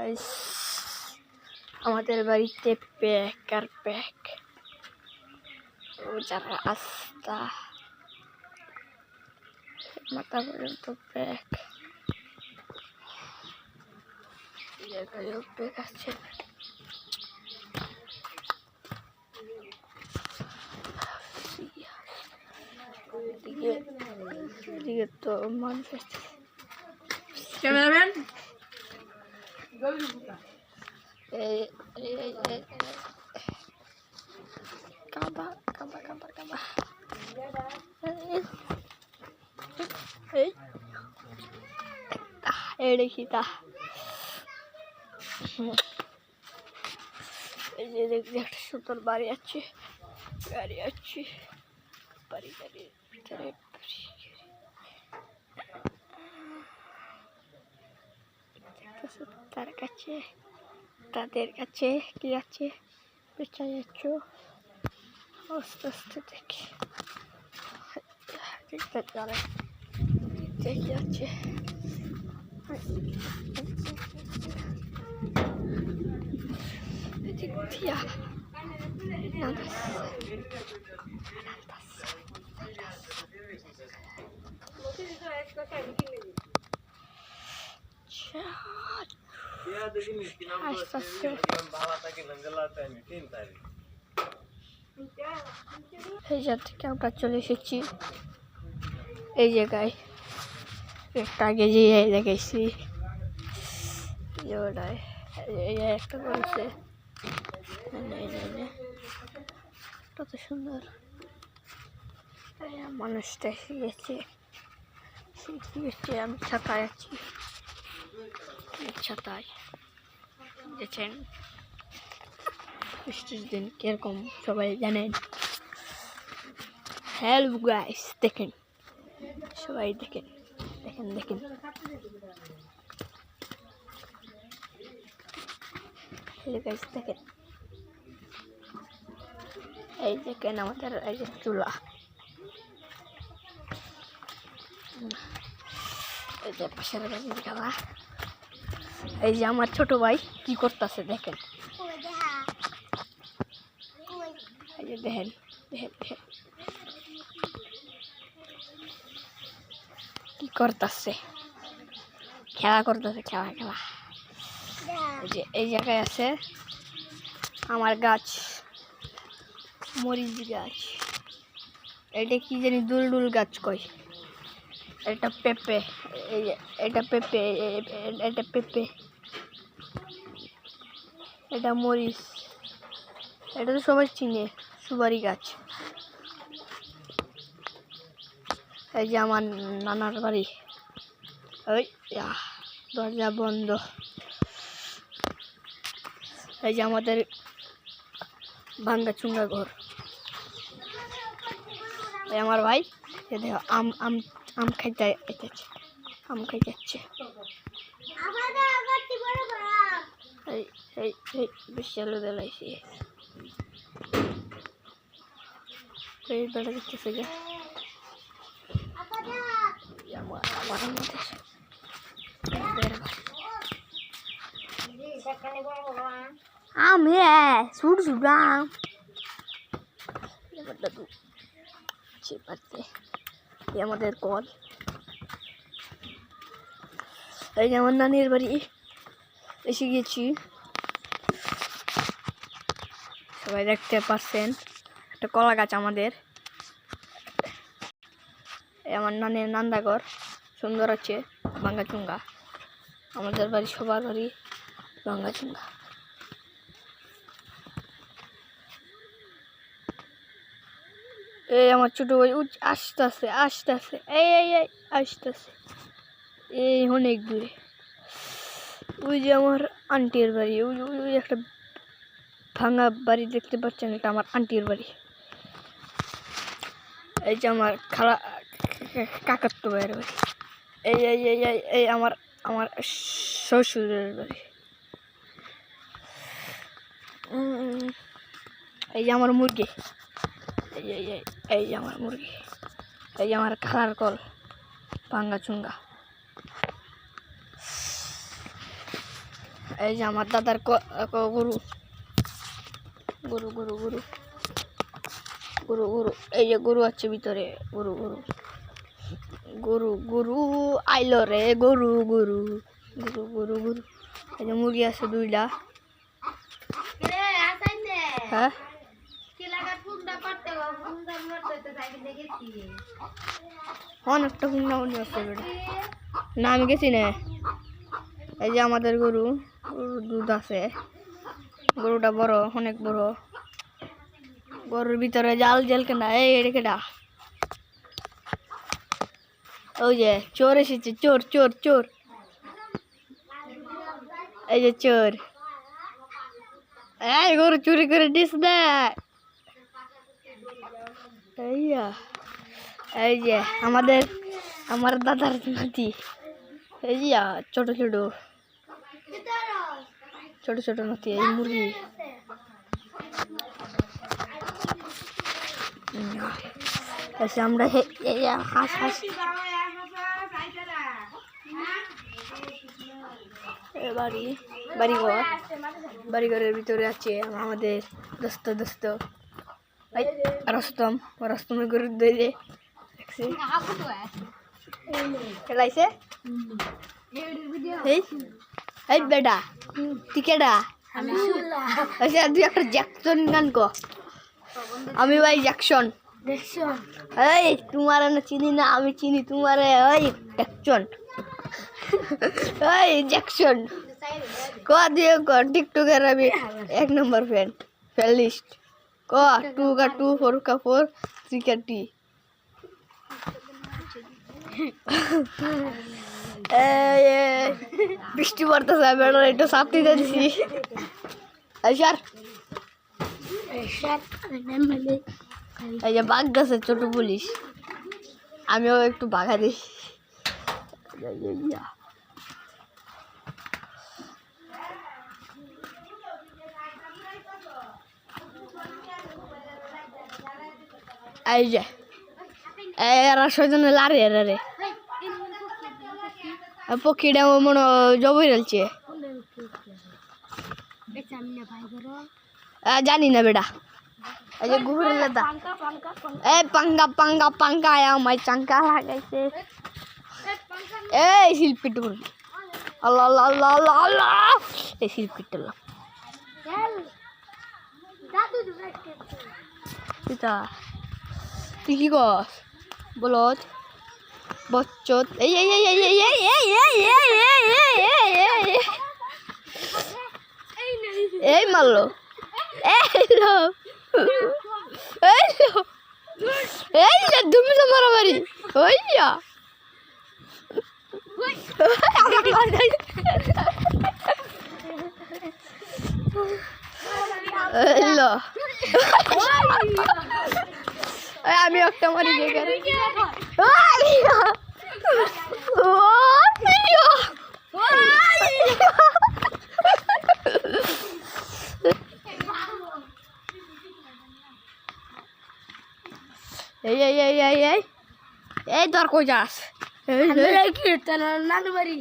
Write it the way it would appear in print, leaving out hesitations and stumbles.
Guys আমাদের বাড়িতে pack আর pack যারা রাস্তা মাথা পর্যন্ত প্যাক জায়গায়ও প্যাক আছে। এদিকে তো মানুষ আছে। ক্যামেরাম্যান কাবা কাবা কাবা কাবা এই দেখি তা এই যে দেখছি একটা সুন্দর বাড়ি আছে, গাড়ি আছে, বাড়ি গাড়ির ভিতরে তার কাছে তাদের কাছে কি আছে পেঁচা যাচ্ছ আস্তে আস্তে দেখি দেখতে চলে দেখে যাচ্ছে। এই জায়গা থেকে আমরা চলে এসেছি এই জায়গায়। একটা আগে যে দেখাইছি একটা করেছে কত সুন্দর মানুষটা এসে গেছে। আমি ছাতায় আছি, ছাতায় দেখছেন বৃষ্টির দিন কিরকম সবাই জানেন। হ্যালো গাইস দেখেন, সবাই দেখেন দেখেন দেখেন হ্যালো গাইস দেখেন, এই দেখেন আমাদের এই যে চুলা, এই যে পাশের বাড়ির খাওয়া। এই যে আমার ছোট ভাই কি করতেছে দেখেন, এই যে দেখেন দেখেন দেখেন কি করতেছে, খেলা করতেছে খেলা খেলা। এই যে এই জায়গায় আছে আমার গাছ, মরিচ গাছ, এটা কি জানি দুলদুল গাছ কয়, এটা পেঁপে, এই যে এটা পেঁপে, এটা পেঁপে, এটা মরিচ, এটা তো সবাই চিনে সুপারি গাছ। এই যে আমার নানার বাড়ি, ওই দরজা বন্ধ। এই যে আমাদের ভাঙ্গা চুঙ্গা ঘর। এই আমার ভাই দেখো আম আম আম খাইতে আম খাই যাচ্ছে। এই এই এই বিশাল দেলাইছি এই বেলা দেখতেছে যে আমার আম সুট সুট আম আমাদের কল। এই যে আমার নানির বাড়ি এসে গেছি, সবাই দেখতে পাচ্ছেন একটা কলা গাছ আমাদের। আমার নানির নান্দাঘর সুন্দর আছে, ভাঙ্গা চুঙ্গা। আমাদের বাড়ি সবার বাড়ি ভাঙ্গা চুঙ্গা। এই আমার ছোট ভাই আসতেছে আসতেছে, এই এই এই আসতেছে, এই অনেক দূরে। ওই যে আমার আন্টির বাড়ি, ওই ওই একটা ভাঙা বাড়ি দেখতে পাচ্ছেন, এটা আমার আন্টির বাড়ি। এই যে আমার খালা কাকাতো ভাইয়ের বাড়ি, এই এই এই এই আমার আমার শ্বশুরের বাড়ি। এই যে আমার মুরগি, এই এই এই যে আমার মুরগি, এই যে আমার খালার কল ভাঙ্গা চুঙ্গা। এই যে আমার দাদার গরু গরু গরু গরু গরু গরু এই যে গরু আছে ভিতরে গরু গরু গরু গরু আইলো রে গরু গরু গরু গরু গরু এই যে মুরগি আছে দুইটা হ্যাঁ অনেকটা কুন্ডা কুন্ডি আছে না আমি গেছি না এই যে আমাদের গরু দুধ আছে গরুটা বড় অনেক বড় গরুর ভিতরে জাল জেল কেনা এই কেডা ওই যে চোর এসেছে চোর চোর চোর এই যে চোর এই গরু চুরি করে দিস না এই যে আমার দাদার নাতি এই যে ছোট ছোট ছোট ছোট নাতি এই মুরগি আমরা হাঁস হাঁস বাড়িঘরের ভিতরে আছে আমাদের দোস্ত দোস্ত রস্তম রস্তমের গরুর দইলে খেলাইছে এই বেটা তুই কেডা আচ্ছা তুই একটা জ্যাকসন গান কো আমি ভাই জ্যাকসন এই তোমার না চিনি না আমি চিনি তোমার ওই জ্যাকসন ওই জ্যাকসন ক দিয়ে ক টিকটকের আমি 1 নম্বর ফ্যান লিস্ট ক 2 का 2 4 का 4 3 का 3 বৃষ্টি পড়তেছে বেড়া একটু সাপটি দিয়েছি এই যে বাঘ গেছে ছোট পুলিশ আমিও একটু বাঘা দিই এই যে এরা সজনে লারে এরা রে পক্ষীটা মনে জবই রয়েছে জানি না বেটা এই যে ঘুরে লেদা এই পাঙ্গা পাঙ্গা পাঙ্গা আমায় চাঙ্কা লাগাইছে এই শিল্পী টুকুর আল্লাহ আল্লাহ আল্লাহ আল্লাহ আল্লাহ এই শিল্পীটা তুই কি কর বলত বচ্চত এই এই এই এই এই এই এই এই মারলো এই তুমি তো মারামারি ওইয়া আমি একটা মারি এই তোর কই যাস নানু বাড়ি